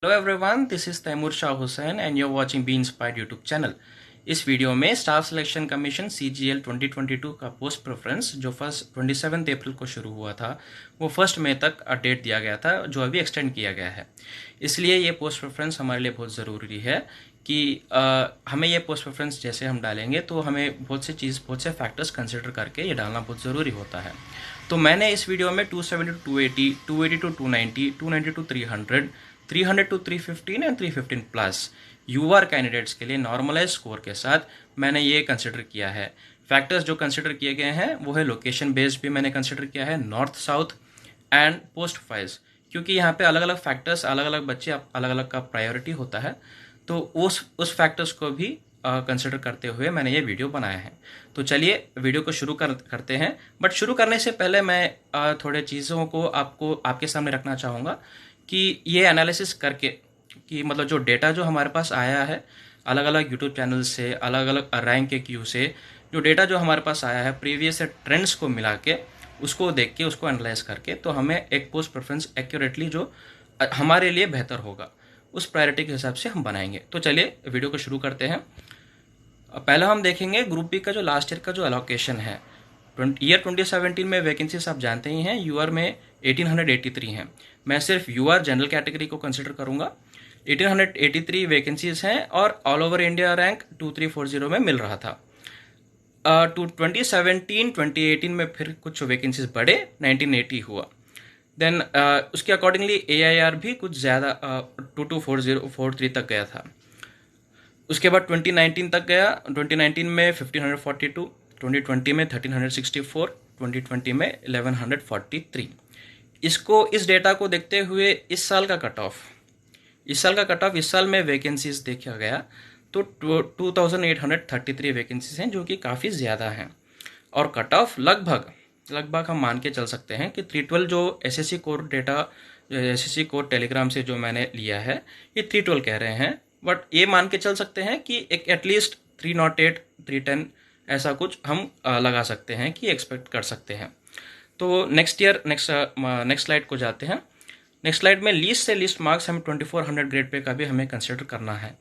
Hello everyone, this is Taimur Shah Hussain and you are watching be inspired YouTube channel. इस video में staff selection commission CGL 2022 का post preference जो first 27 अप्रैल को शुरू हुआ था वो 1 मई तक डेट दिया गया था, जो अभी एक्सटेंड किया गया है। इसलिए ये पोस्ट प्रेफरेंस हमारे लिए बहुत ज़रूरी है कि हमें ये पोस्ट प्रेफरेंस जैसे हम डालेंगे तो हमें बहुत से फैक्टर्स कंसिडर करके ये डालना बहुत ज़रूरी होता है। तो मैंने इस वीडियो में 270 to 280, 280 to 290, 290 to 300, 300 to 315 and 315 plus UR candidates के लिए नॉर्मलाइज स्कोर के साथ मैंने ये कंसिडर किया है। फैक्टर्स जो कंसिडर किए गए हैं वो है लोकेशन बेस्ड भी मैंने कंसिडर किया है, north south and post files, क्योंकि यहाँ पे अलग अलग फैक्टर्स, अलग अलग बच्चे, अलग अलग का प्रायोरिटी होता है। तो उस फैक्टर्स को भी कंसिडर करते हुए मैंने ये वीडियो बनाया है। तो चलिए वीडियो को शुरू करते हैं। बट शुरू करने से पहले मैं थोड़े चीज़ों को आपके सामने रखना चाहूँगा कि ये एनालिसिस करके कि मतलब जो डेटा जो हमारे पास आया है अलग अलग यूट्यूब चैनल से, अलग अलग रैंक के क्यू से, जो डेटा जो हमारे पास आया है प्रीवियस ट्रेंड्स को मिला के, उसको देख के, उसको एनालाइज करके, तो हमें एक पोस्ट प्रेफरेंस एक्यूरेटली जो हमारे लिए बेहतर होगा उस प्रायोरिटी के हिसाब से हम बनाएंगे। तो चलिए वीडियो को शुरू करते हैं। पहला हम देखेंगे ग्रुप बी का जो लास्ट ईयर का जो एलोकेशन है। ईयर 2017 में वैकेंसीज आप जानते ही हैं, यूआर में 1883 हैं। मैं सिर्फ यूआर जनरल कैटेगरी को कंसिडर करूंगा। 1883 वैकेंसीज हैं और ऑल ओवर इंडिया रैंक 2340 में मिल रहा था। 2018 में फिर कुछ वैकेंसीज बढ़े, 1980 हुआ। देन उसके अकॉर्डिंगली AIR भी कुछ ज़्यादा 224043 तक गया था। उसके बाद 2019 तक गया। 2019 में 1542, 2020 में 1364, 2020 में 1143। इस डेटा को देखते हुए इस साल का कट ऑफ, इस साल में वैकेंसीज देखा गया तो 2833 वैकेंसीज हैं, जो कि काफ़ी ज़्यादा हैं। और कट ऑफ लगभग हम मान के चल सकते हैं कि 312 जो SSC core data, SSC core Telegram से जो मैंने लिया है, ये 312 कह रहे हैं। बट ये मान के चल सकते हैं कि एक एटलीस्ट 308, 310 ऐसा कुछ हम लगा सकते हैं कि एक्सपेक्ट कर सकते हैं। तो नेक्स्ट स्लाइड को जाते हैं। नेक्स्ट स्लाइड में लीस्ट से लीस्ट मार्क्स हमें 2400 ग्रेड पे का भी हमें कंसिडर करना है।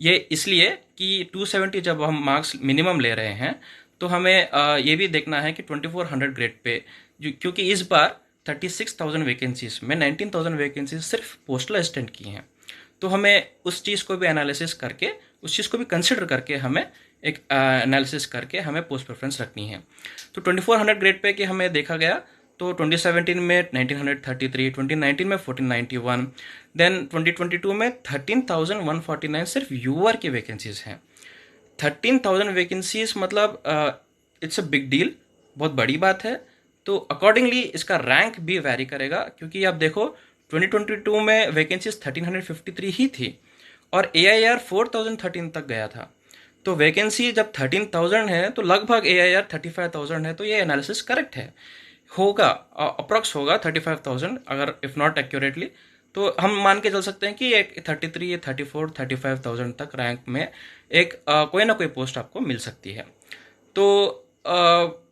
ये इसलिए कि 270 जब हम मार्क्स मिनिमम ले रहे हैं तो हमें ये भी देखना है कि 2400 ग्रेड पे, क्योंकि इस बार 36,000 वैकेंसीज में 19,000 वैकेंसीज सिर्फ पोस्टल असिस्टेंट की हैं। तो हमें उस चीज़ को भी एनालिसिस करके, उस चीज़ को भी कंसिडर करके हमें एक एनालिसिस करके हमें पोस्ट प्रेफरेंस रखनी है। तो 2400 ग्रेड पे कि हमें देखा गया तो 2017 में 1933, 2019 में 1491, देन 2022 में 13,149 सिर्फ यूआर की वैकेंसीज हैं। 13,000 वैकेंसीज मतलब इट्स अ बिग डील, बहुत बड़ी बात है। तो अकॉर्डिंगली इसका रैंक भी वैरी करेगा, क्योंकि आप देखो 2022 में वैकेंसीज 1353 ही थी और AIR 4013 तक गया था। तो वैकेंसी जब 13,000 है तो लगभग AIR 35,000 है। तो ये एनालिसिस करेक्ट है, होगा अप्रॉक्स होगा 35,000, अगर इफ नॉट एक्यूरेटली तो हम मान के चल सकते हैं कि एक 33, 34, 35,000 तक रैंक में एक कोई ना कोई पोस्ट आपको मिल सकती है। तो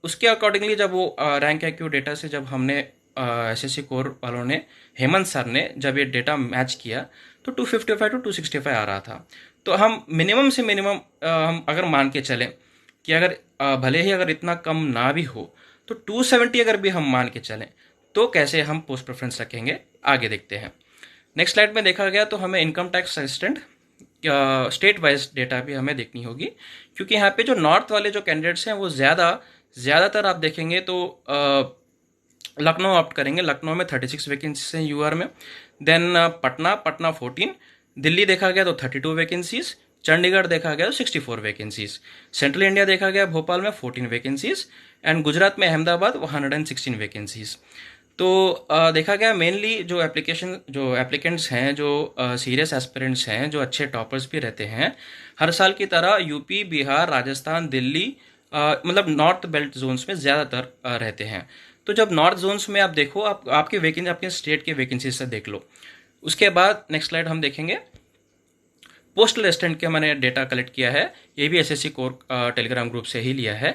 उसके अकॉर्डिंगली जब वो रैंक एक्यू डेटा से जब हमने SSC कोर वालों ने, हेमंत सर ने जब ये डेटा मैच किया तो 255 to 265 आ रहा था। तो हम मिनिमम से मिनिमम हम अगर मान के चलें कि अगर भले ही अगर इतना कम ना भी हो तो 270 अगर भी हम मान के चलें तो कैसे हम पोस्ट प्रेफरेंस रखेंगे, आगे देखते हैं। नेक्स्ट स्लाइड में देखा गया तो हमें income tax assistant state wise data भी हमें देखनी होगी, क्योंकि यहाँ पे जो नॉर्थ वाले जो कैंडिडेट्स हैं वो ज़्यादातर आप देखेंगे तो लखनऊ ऑप्ट करेंगे। लखनऊ में 36 वैकेंसीज हैं यूआर में। देन पटना 14, दिल्ली देखा गया तो 32 वैकेंसीज, चंडीगढ़ देखा गया तो 64 वैकेंसीज, सेंट्रल इंडिया देखा गया भोपाल में 14 वैकेंसीज एंड गुजरात में अहमदाबाद 116 वैकेंसीज। तो देखा गया मेनली जो एप्लीकेंट्स हैं, जो सीरियस एस्पिरेंट्स हैं, जो अच्छे टॉपर्स भी रहते हैं, हर साल की तरह यूपी, बिहार, राजस्थान, दिल्ली, मतलब नॉर्थ बेल्ट जोन्स में ज़्यादातर रहते हैं। तो जब नॉर्थ जोन्स में आप देखो, आपकी वैकेंसी आपके स्टेट के वैकेंसी से देख लो। उसके बाद नेक्स्ट स्लाइड हम देखेंगे पोस्टल असिस्टेंट के मैंने डेटा कलेक्ट किया है, ये भी SSC कोर टेलीग्राम ग्रुप से ही लिया है।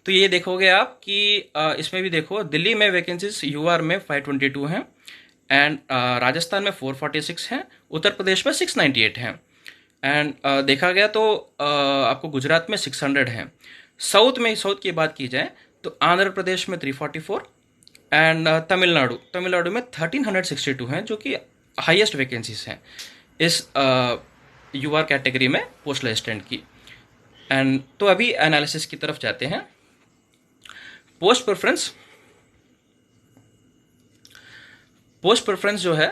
तो ये देखोगे आप कि इसमें भी देखो दिल्ली में वैकेंसीज यूआर में 522 हैं एंड राजस्थान में 446 हैं, उत्तर प्रदेश में 698 हैं, एंड देखा गया तो आपको गुजरात में 600 हैं। साउथ की बात की जाए तो आंध्र प्रदेश में 344 एंड तमिलनाडु में 1362 हैं, जो कि हाईएस्ट वैकेंसीज हैं इस यूआर कैटेगरी में पोस्टल असिस्टेंट की। एंड तो अभी एनालिसिस की तरफ जाते हैं। पोस्ट प्रेफरेंस जो है,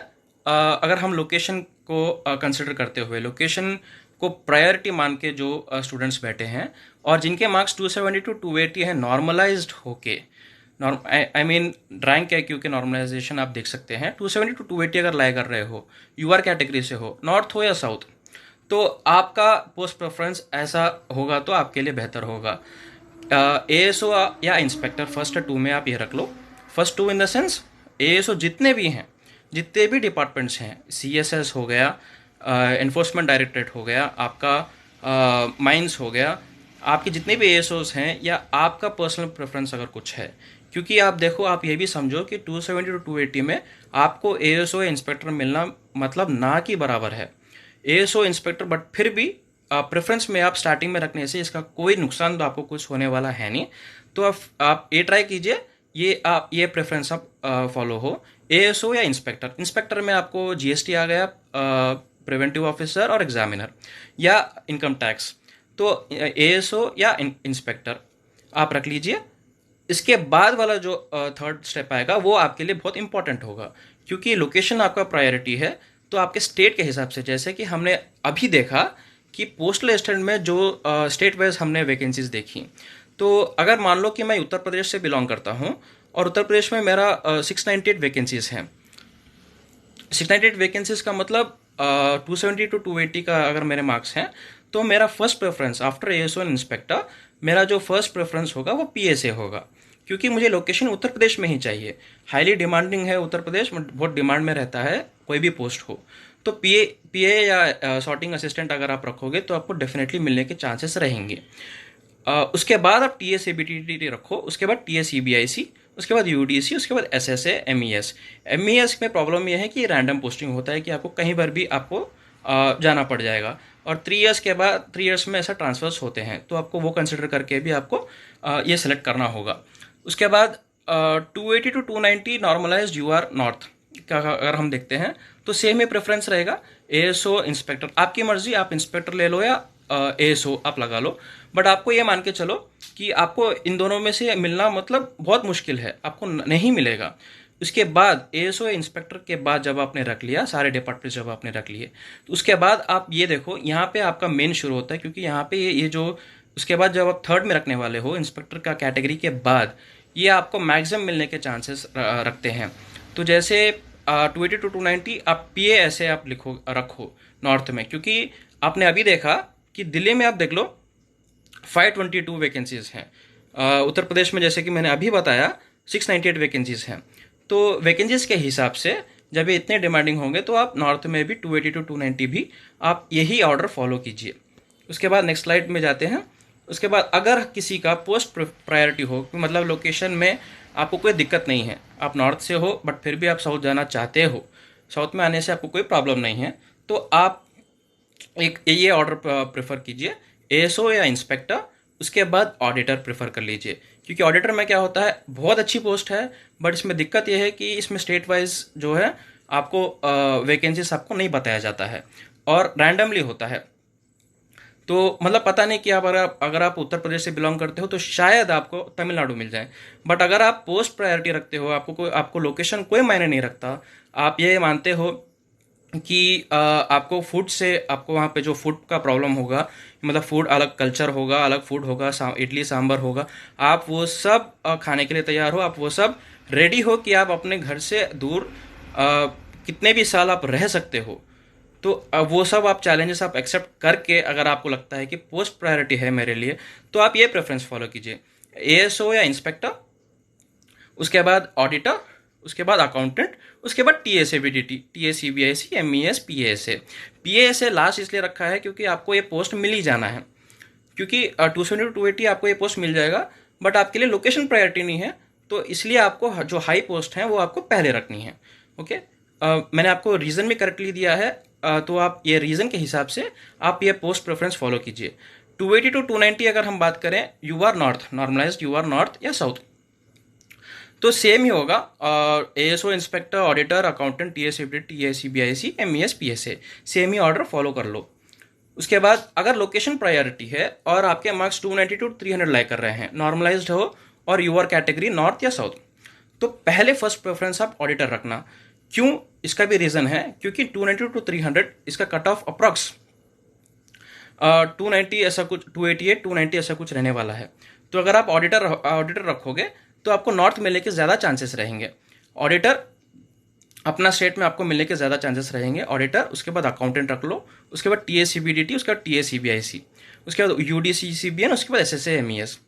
अगर हम लोकेशन को कंसिडर करते हुए लोकेशन को प्रायोरिटी मान के जो स्टूडेंट्स बैठे हैं और जिनके मार्क्स 270 टू 280 हैं नॉर्मलाइज्ड होके, आई मीन रैंक है क्योंकि नॉर्मलाइजेशन आप देख सकते हैं, 270 टू 280 अगर लाए कर रहे हो, यूआर कैटेगरी से हो, नॉर्थ हो या साउथ, तो आपका पोस्ट प्रेफरेंस ऐसा होगा तो आपके लिए बेहतर होगा। एएसओ या इंस्पेक्टर फर्स्ट टू में आप ये रख लो। First two in the sense ASO जितने भी हैं, जितने भी डिपार्टमेंट्स हैं, सीएसएस हो गया, एनफोर्समेंट डायरेक्टरेट हो गया, आपका माइंस हो गया, आपके जितने भी एएसओस हैं, या आपका पर्सनल प्रेफरेंस अगर कुछ है, क्योंकि आप देखो, आप ये भी समझो कि 270 टू 280 में आपको एएसओ या इंस्पेक्टर मिलना मतलब ना की बराबर है। एएसओ इंस्पेक्टर, बट फिर भी प्रेफरेंस में आप स्टार्टिंग में रखने से इसका कोई नुकसान तो आपको कुछ होने वाला है नहीं। तो आप ये ट्राई कीजिए, ये प्रेफरेंस आप फॉलो हो, एएसओ या इंस्पेक्टर में आपको जीएसटी आ गया, प्रिवेंटिव ऑफिसर और एग्जामिनर या इनकम टैक्स, तो एएसओ या इंस्पेक्टर आप रख लीजिए। इसके बाद वाला जो थर्ड स्टेप आएगा वो आपके लिए बहुत इंपॉर्टेंट होगा, क्योंकि लोकेशन आपका प्रायोरिटी है। तो आपके स्टेट के हिसाब से, जैसे कि हमने अभी देखा कि पोस्टल असिस्टेंट में जो स्टेट वाइज हमने वैकेंसीज देखी, तो अगर मान लो कि मैं उत्तर प्रदेश से बिलोंग करता हूँ और उत्तर प्रदेश में मेरा 698 वैकेंसीज हैं। 698 वैकेंसीज का मतलब 270 टू 280 का अगर मेरे मार्क्स हैं, तो मेरा first preference after ASO and inspector, मेरा जो फर्स्ट प्रेफरेंस होगा वो पीएसए होगा, क्योंकि मुझे लोकेशन उत्तर प्रदेश में ही चाहिए। हाईली डिमांडिंग है उत्तर प्रदेश, बहुत डिमांड में रहता है कोई भी पोस्ट हो। तो पीए या सॉर्टिंग असिस्टेंट अगर आप रखोगे तो आपको डेफिनेटली मिलने के चांसेस रहेंगे। उसके बाद आप टीएसएबीटीटी रखो, उसके बाद टीएसईबीआईसी, उसके बाद यूडीसी, उसके बाद एसएसए, एमईएस में प्रॉब्लम यह है कि रैंडम पोस्टिंग होता है कि आपको कहीं पर भी आपको जाना पड़ जाएगा, और 3 इयर्स के बाद 3 इयर्स में ऐसा ट्रांसफर्स होते हैं, तो आपको वो कंसिडर करके भी आपको ये सेलेक्ट करना होगा। उसके बाद 280 टू 290 नॉर्मलाइज्ड यूआर नॉर्थ का अगर हम देखते हैं तो सेम ही प्रेफरेंस रहेगा, एएसओ इंस्पेक्टर, आपकी मर्जी, आप इंस्पेक्टर ले लो या एएसओ आप लगा लो, बट आपको ये मान के चलो कि आपको इन दोनों में से मिलना मतलब बहुत मुश्किल है, आपको नहीं मिलेगा। उसके बाद एएसओ या इंस्पेक्टर के बाद जब आपने रख लिया, सारे डिपार्टमेंट जब आपने रख लिए, तो उसके बाद आप ये देखो, यहाँ पे आपका मेन शुरू होता है, क्योंकि यहाँ पे ये जो उसके बाद जब आप थर्ड में रखने वाले हो इंस्पेक्टर का कैटेगरी के बाद, ये आपको मैक्सिमम मिलने के चांसेस रखते हैं। तो जैसे 280 टू 290 आप पीए ऐसे आप रखो नॉर्थ में, क्योंकि आपने अभी देखा कि दिल्ली में आप देख लो 522 वैकेंसीज हैं, उत्तर प्रदेश में जैसे कि मैंने अभी बताया 698 वैकेंसीज हैं। तो वैकेंसीज के हिसाब से जब ये इतने डिमांडिंग होंगे तो आप नॉर्थ में भी 280 टू 290 भी आप यही ऑर्डर फॉलो कीजिए। उसके बाद नेक्स्ट स्लाइड में जाते हैं। उसके बाद अगर किसी का पोस्ट प्रायोरिटी हो, मतलब लोकेशन में आपको कोई दिक्कत नहीं है, आप नॉर्थ से हो बट फिर भी आप साउथ जाना चाहते हो, साउथ में आने से आपको कोई प्रॉब्लम नहीं है, तो आप एक ये ऑर्डर प्रेफर कीजिए, एएसओ या इंस्पेक्टर, उसके बाद ऑडिटर प्रेफर कर लीजिए। क्योंकि ऑडिटर में क्या होता है, बहुत अच्छी पोस्ट है, बट इसमें दिक्कत यह है कि इसमें स्टेट वाइज जो है आपको वैकेंसीज आपको नहीं बताया जाता है और रैंडमली होता है। तो मतलब पता नहीं कि आप अगर आप उत्तर प्रदेश से बिलोंग करते हो तो शायद आपको तमिलनाडु मिल जाए, बट अगर आप पोस्ट प्रायोरिटी रखते हो, आपको लोकेशन कोई मायने नहीं रखता, आप ये मानते हो कि आपको फूड से, आपको वहाँ पे जो फूड का प्रॉब्लम होगा, मतलब फूड अलग कल्चर होगा, अलग फूड होगा, इडली सांभर होगा, आप वो सब खाने के लिए तैयार हो, आप वो सब रेडी हो कि आप अपने घर से दूर कितने भी साल आप रह सकते हो, तो वो सब आप चैलेंजेस आप एक्सेप्ट करके अगर आपको लगता है कि पोस्ट प्रायोरिटी है मेरे लिए, तो आप ये प्रेफरेंस फॉलो कीजिए, एएसओ या इंस्पेक्टर, उसके बाद ऑडिटर, उसके बाद अकाउंटेंट, उसके बाद टीएसएबीटीटी, टीएसईबीआईसी, एमईएस, पीएएसए। पीएएसए लास्ट इसलिए रखा है क्योंकि आपको ये पोस्ट मिल ही जाना है, क्योंकि 270 टू 280 आपको ये पोस्ट मिल जाएगा, बट आपके लिए लोकेशन प्रायोरिटी नहीं है, तो इसलिए आपको जो हाई पोस्ट है वो आपको पहले रखनी है। ओके, मैंने आपको रीज़न भी करेक्टली दिया है, तो आप ये रीज़न के हिसाब से आप ये पोस्ट प्रेफरेंस फॉलो कीजिए। 280 टू 290 अगर हम बात करें, U R north, normalized U R north या साउथ, तो सेम ही होगा। ASO, inspector, auditor, accountant, TSABD, TACBIC, MES, PSA, same ही ऑर्डर फॉलो कर लो। उसके बाद अगर लोकेशन प्रायोरिटी है और आपके मार्क्स 290 टू 300 लाई कर रहे हैं, नॉर्मलाइज्ड हो और यूआर कैटेगरी नॉर्थ या साउथ, तो पहले फर्स्ट प्रेफरेंस आप ऑडिटर रखना। क्यों? इसका भी रीज़न है, क्योंकि 290 टू 300 इसका कट ऑफ अप्रॉक्स 290 ऐसा कुछ, 288, 290 ऐसा कुछ रहने वाला है। तो अगर आप ऑडिटर रखोगे तो आपको नॉर्थ मिलने के ज़्यादा चांसेस रहेंगे। ऑडिटर अपना स्टेट में आपको मिलने के ज़्यादा चांसेस रहेंगे, ऑडिटर। उसके बाद अकाउंटेंट रख लो, उसके बाद टीएसीबीडीटी, उसके बाद टीएसीबीआईसी, उसके बाद यूडीसीसीबीएन, उसके बाद एसएसए, एमईएस।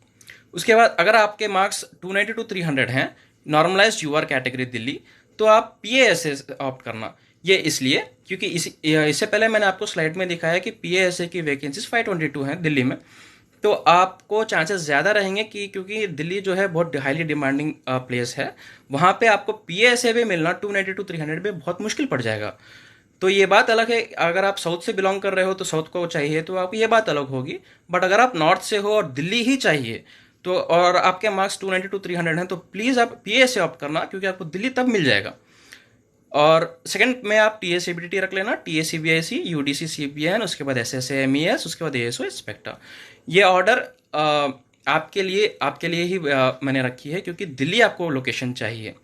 उसके बाद अगर आपके मार्क्स 290 टू 300 हैं, नॉर्मलाइज्ड यूआर कैटेगरी दिल्ली, तो आप पीएएसए ऑप्ट करना। ये इसलिए क्योंकि इससे पहले मैंने आपको स्लाइड में दिखाया कि पीएएसए की वैकेंसीज 522 हैं दिल्ली में, तो आपको चांसेस ज़्यादा रहेंगे कि क्योंकि दिल्ली जो है बहुत हाईली डिमांडिंग प्लेस है, वहाँ पे आपको पीएसए भी मिलना 290 टू 300 पे बहुत मुश्किल पड़ जाएगा। तो ये बात अलग है, अगर आप साउथ से बिलोंग कर रहे हो तो साउथ को चाहिए तो आप ये बात अलग होगी। बट अगर आप नॉर्थ से हो और दिल्ली ही चाहिए तो, और आपके मार्क्स 290 टू 300 हैं, तो प्लीज़ आप पीएसए ऑप्ट करना, क्योंकि आपको दिल्ली तब मिल जाएगा। और सेकंड में आप टीएसीबीटी रख लेना, टीएसीबीआईसी, यूडीसी, सीबीएन, उसके बाद एसएसए, एमईएस, उसके बाद एएसओ, इंस्पेक्टर। ये ऑर्डर आपके लिए ही मैंने रखी है, क्योंकि दिल्ली आपको लोकेशन चाहिए।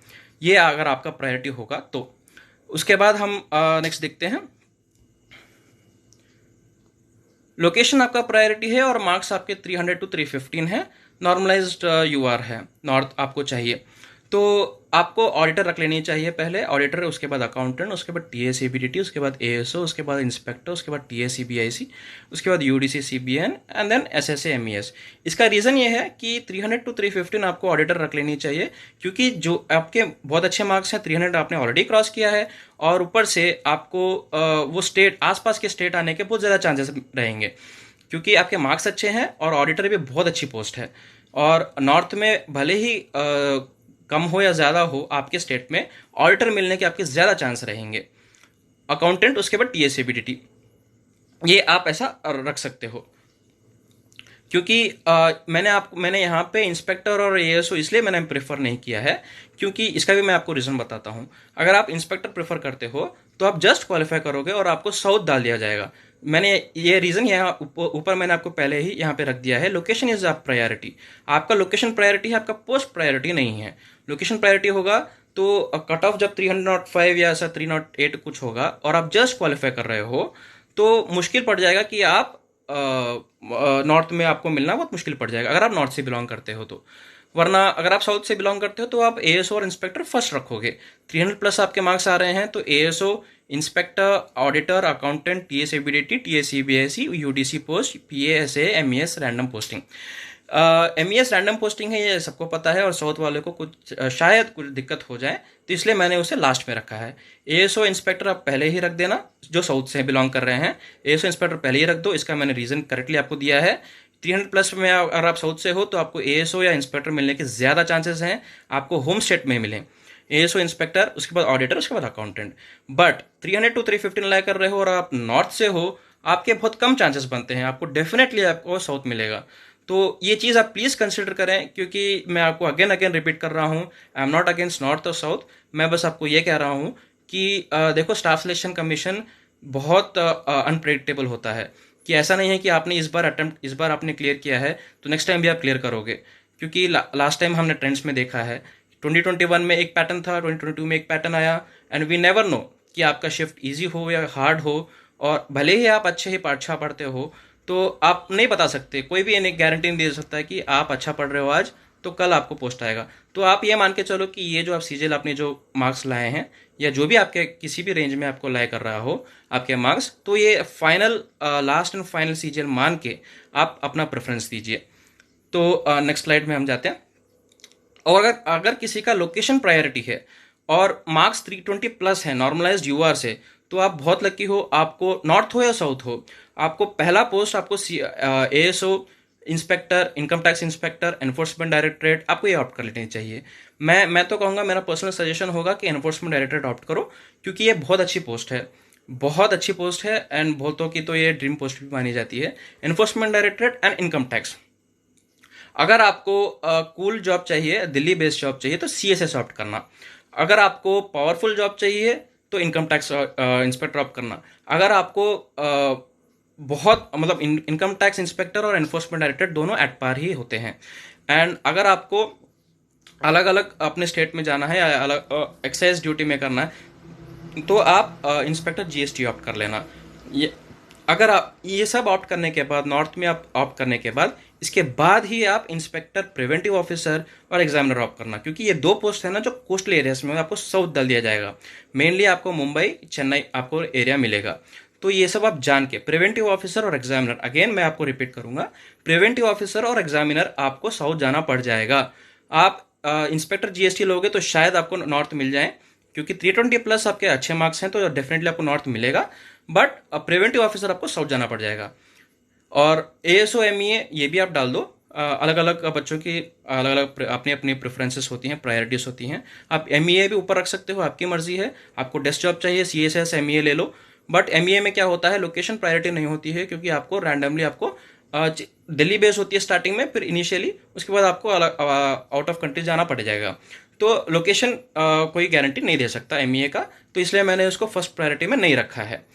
ये अगर आपका प्रायोरिटी होगा तो। उसके बाद हम नेक्स्ट देखते हैं। लोकेशन आपका प्रायोरिटी है और मार्क्स आपके 300 टू 315 है, नॉर्मलाइज्ड यूआर है, नॉर्थ आपको चाहिए, तो आपको ऑडिटर रख लेनी चाहिए पहले, ऑडिटर, उसके बाद अकाउंटेंट, उसके बाद टीएसीबीडीटी, उसके बाद एएसओ, उसके बाद इंस्पेक्टर, उसके बाद टीएसीबीआईसी, उसके बाद UDC, CBN and then SSA, MES. इसका रीज़न ये है कि 300 टू 315 आपको ऑडिटर रख लेनी चाहिए, क्योंकि जो आपके बहुत अच्छे मार्क्स हैं, 300 आपने ऑलरेडी क्रॉस किया है, और ऊपर से आपको वो स्टेट, आसपास के स्टेट आने के बहुत ज़्यादा चांसेस रहेंगे, क्योंकि आपके मार्क्स अच्छे हैं और ऑडिटर भी बहुत अच्छी पोस्ट है। और नॉर्थ में भले ही कम हो या ज़्यादा हो, आपके स्टेट में ऑडिटर मिलने के आपके ज़्यादा चांस रहेंगे। अकाउंटेंट, उसके बाद टीएसीबीडीटी, ये आप ऐसा रख सकते हो। क्योंकि मैंने यहाँ पे इंस्पेक्टर और एएसओ इसलिए मैंने प्रेफर नहीं किया है, क्योंकि इसका भी मैं आपको रीज़न बताता हूँ। अगर आप इंस्पेक्टर प्रेफर करते हो तो आप जस्ट क्वालिफाई करोगे और आपको साउथ डाल दिया जाएगा। मैंने ये रीज़न यहाँ ऊपर मैंने आपको पहले ही यहाँ पे रख दिया है। लोकेशन इज आप प्रायोरिटी, आपका लोकेशन प्रायोरिटी है, आपका पोस्ट प्रायोरिटी नहीं है। लोकेशन प्रायोरिटी होगा तो कट ऑफ जब 305 या ऐसा 308 कुछ होगा और आप जस्ट क्वालिफाई कर रहे हो, तो मुश्किल पड़ जाएगा कि आप नॉर्थ में आपको मिलना बहुत मुश्किल पड़ जाएगा, अगर आप नॉर्थ से बिलोंग करते हो तो। वरना अगर आप साउथ से बिलोंग करते हो तो आप एएसओ और इंस्पेक्टर फर्स्ट रखोगे। 300 प्लस आपके मार्क्स आ रहे हैं तो ASO, inspector, auditor, accountant, TACBDT, TACBIC, UDC post, PASA, MES random posting. MES random posting है, ये सबको पता है, और साउथ वाले को कुछ शायद कुछ दिक्कत हो जाए, तो इसलिए मैंने उसे लास्ट में रखा है। एएसओ, इंस्पेक्टर आप पहले ही रख देना, जो साउथ से बिलोंग कर रहे हैं। एएसओ, इंस्पेक्टर पहले ही रख दो, इसका मैंने रीज़न करेक्टली आपको दिया है। 300 प्लस में अगर आप साउथ से हो तो आपको एएसओ या इंस्पेक्टर मिलने के ज़्यादा चांसेस हैं, आपको होम स्टेट में मिले। एएसओ, इंस्पेक्टर, उसके बाद ऑडिटर, उसके बाद अकाउंटेंट। बट 300 टू 315 लाई कर रहे हो और आप नॉर्थ से हो, आपके बहुत कम चांसेस बनते हैं, आपको डेफिनेटली आपको साउथ मिलेगा। तो ये चीज़ आप प्लीज़ कंसिडर करें, क्योंकि मैं आपको अगेन रिपीट कर रहा हूँ, I am not against north और साउथ। मैं बस आपको ये कह रहा हूँ कि देखो, स्टाफ सिलेक्शन कमीशन बहुत अनप्रेडिक्टेबल होता है, कि ऐसा नहीं है कि आपने इस बार आपने क्लियर किया है तो नेक्स्ट टाइम भी आप क्लियर करोगे, क्योंकि लास्ट टाइम हमने ट्रेंड्स में देखा है, 2021 में एक पैटर्न था, 2022 में एक पैटर्न आया, एंड वी नेवर नो कि आपका शिफ्ट ईजी हो या हार्ड हो। और भले ही आप अच्छा पढ़ते हो, तो आप नहीं बता सकते, कोई भी ये गारंटी नहीं दे सकता है कि आप अच्छा पढ़ रहे हो आज तो कल आपको पोस्ट आएगा। तो आप ये मान के चलो कि ये जो आप सीजीएल आपने जो मार्क्स लाए हैं, या जो भी आपके किसी भी रेंज में आपको लाए कर रहा हो आपके मार्क्स, तो ये final last and final CGL मान के आप अपना प्रेफरेंस दीजिए। तो नेक्स्ट स्लाइड में हम जाते हैं। और अगर किसी का लोकेशन प्रायोरिटी है और मार्क्स 320 प्लस है नॉर्मलाइज्ड यूआर से, तो आप बहुत लकी हो, आपको नॉर्थ हो या साउथ हो, आपको पहला पोस्ट आपको ASO inspector, income tax inspector, enforcement directorate, आपको ये ऑप्ट कर लेनी चाहिए। मैं तो कहूँगा, मेरा पर्सनल सजेशन होगा कि एनफोर्समेंट डायरेक्टरेट ऑप्ट करो, क्योंकि ये बहुत अच्छी पोस्ट है, बहुत अच्छी पोस्ट है, एंड बहुतों की तो ये ड्रीम पोस्ट भी मानी जाती है, enforcement directorate and income tax. अगर आपको कूल जॉब चाहिए, दिल्ली बेस्ड जॉब चाहिए, तो CSS ऑप्ट करना। अगर आपको पावरफुल जॉब चाहिए तो इनकम टैक्स इंस्पेक्टर ऑप्ट करना। अगर आपको बहुत मतलब इनकम टैक्स इंस्पेक्टर और एनफोर्समेंट डायरेक्टर दोनों एट पार ही होते हैं। एंड अगर आपको अलग अलग अपने स्टेट में जाना है या अलग एक्साइज ड्यूटी में करना है, तो आप इंस्पेक्टर GST ऑप्ट कर लेना। ये अगर आप ये सब ऑप्ट करने के बाद, नॉर्थ में आप ऑप्ट करने के बाद, इसके बाद ही आप इंस्पेक्टर, प्रिवेंटिव ऑफिसर और एग्जामिनर ऑप्ट करना, क्योंकि ये 2 पोस्ट है ना जो कोस्टल एरियाज में, आपको साउथ डाल दिया जाएगा। मेनली आपको मुंबई, चेन्नई आपको एरिया मिलेगा। तो ये सब आप जान के, प्रिवेंटिव ऑफिसर और एग्जामिनर, अगेन मैं आपको रिपीट करूंगा, प्रिवेंटिव ऑफिसर और एग्जामिनर आपको साउथ जाना पड़ जाएगा। आप इंस्पेक्टर GST लोगे तो शायद आपको नॉर्थ मिल जाए, क्योंकि 320 प्लस आपके अच्छे मार्क्स हैं, तो डेफिनेटली आपको नॉर्थ मिलेगा। बट प्रिवेंटिव ऑफिसर आपको साउथ जाना पड़ जाएगा। और ASO MEA ये भी आप डाल दो। अलग अलग बच्चों की अलग अलग अपनी अपनी प्रेफरेंसेस होती हैं, प्रायोरिटीज होती हैं। आप MEA भी ऊपर रख सकते हो, आपकी मर्जी है। आपको डेस्क जॉब चाहिए, CSS MEA ले लो। बट MEA में क्या होता है, लोकेशन प्रायोरिटी नहीं होती है, क्योंकि आपको रैंडमली आपको दिल्ली बेस होती है स्टार्टिंग में, फिर इनिशियली, उसके बाद आपको आउट ऑफ कंट्री जाना पड़ जाएगा। तो लोकेशन कोई गारंटी नहीं दे सकता MEA का, तो इसलिए मैंने उसको फर्स्ट प्रायोरिटी में नहीं रखा है।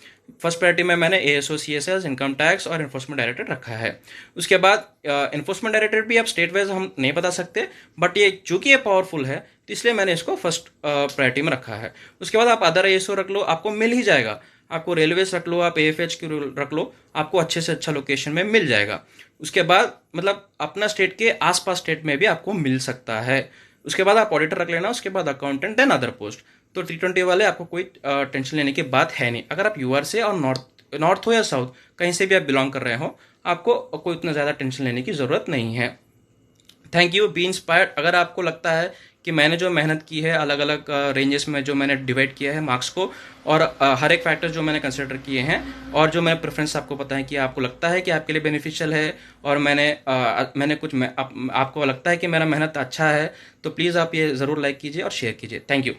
फर्स्ट प्रायोरिटी में मैंने ASO, CSS, इनकम टैक्स और एनफोर्समेंट डायरेक्टरेट रखा है। उसके बाद एनफोर्समेंट डायरेक्टरेट भी आप स्टेट वाइज हम नहीं बता सकते, बट ये चूंकि ये पावरफुल है, तो इसलिए मैंने इसको फर्स्ट प्रायोरिटी में रखा है। उसके बाद आप अदर ASO रख लो, आपको मिल ही जाएगा। आपको रेलवेज रख लो, आप AFH की रख लो, आपको अच्छे से अच्छा लोकेशन में मिल जाएगा। उसके बाद मतलब अपना स्टेट के आसपास स्टेट में भी आपको मिल सकता है। उसके बाद आप ऑडिटर रख लेना, उसके बाद अकाउंटेंट, देन अदर पोस्ट। तो 320 वाले आपको कोई टेंशन लेने की बात है नहीं। अगर आप UR से और नॉर्थ हो या साउथ, कहीं से भी आप बिलोंग कर रहे हो, आपको कोई इतना ज़्यादा टेंशन लेने की ज़रूरत नहीं है। Thank you, B inspired. अगर आपको लगता है कि मैंने जो मेहनत की है, अलग अलग रेंजेस में जो मैंने डिवाइड किया है मार्क्स को, और हर एक फैक्टर जो मैंने कंसिडर किए हैं, और जो मेरे प्रेफरेंस आपको पता है कि आपको लगता है कि आपके लिए बेनिफिशियल है, और मैंने कुछ आपको लगता है कि मेरा मेहनत अच्छा है, तो प्लीज़ आप ये ज़रूर लाइक कीजिए और शेयर कीजिए। Thank you.